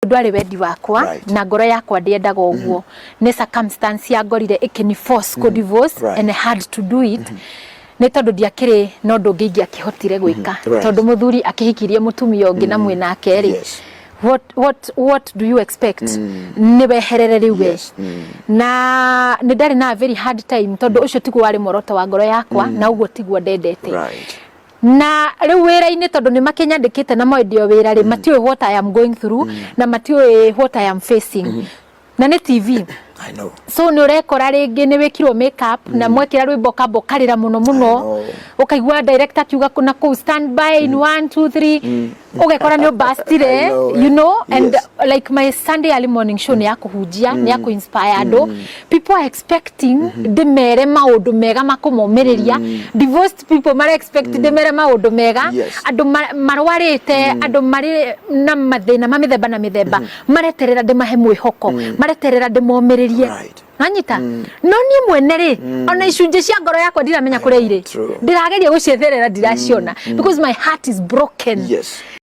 ndwari wendi wakwa na ngoro yakwa ndiendaga uguo ne circumstance ya ngorire ikiniforce ko divorce and I had to do it ne tondu ndiakire no ndungiingi akihotire gwika tondu muthuri akihikirie mutumia ungi na mwena akeri what do you expect ni beherere riwe na ni ndari na very hard time tondu ucio tigu wari moroto wa ngoro yakwa na uguo tiguo ndendete na riu wira-ini tondu ni makinyandikite na moendio wira ri matiwe what I am going through na matiwe what I am facing na ni TV I know. So ni urekora ringi ni wikirwo makeup na mwekira rwimbo kabo karira muno ukaigua director kiuga kuna ku stand by in 1 2 3 ugekora ni bastire you know and like my Sunday early morning show ni yakuhujia ni yakuinspire ando people are expecting the mere maundu mega makumomiriria divorced people mara expect the mere maundu mega ando marwarite ando mari na mathina mamithemba na mithemba mareterera de mahe mwihoko mareterera de momiriria anyita no ni mwene ri ona icunje cia ngoro yakwa ndiramenya kuria ire ndirageria gucietherera ndiraciona because my heart is broken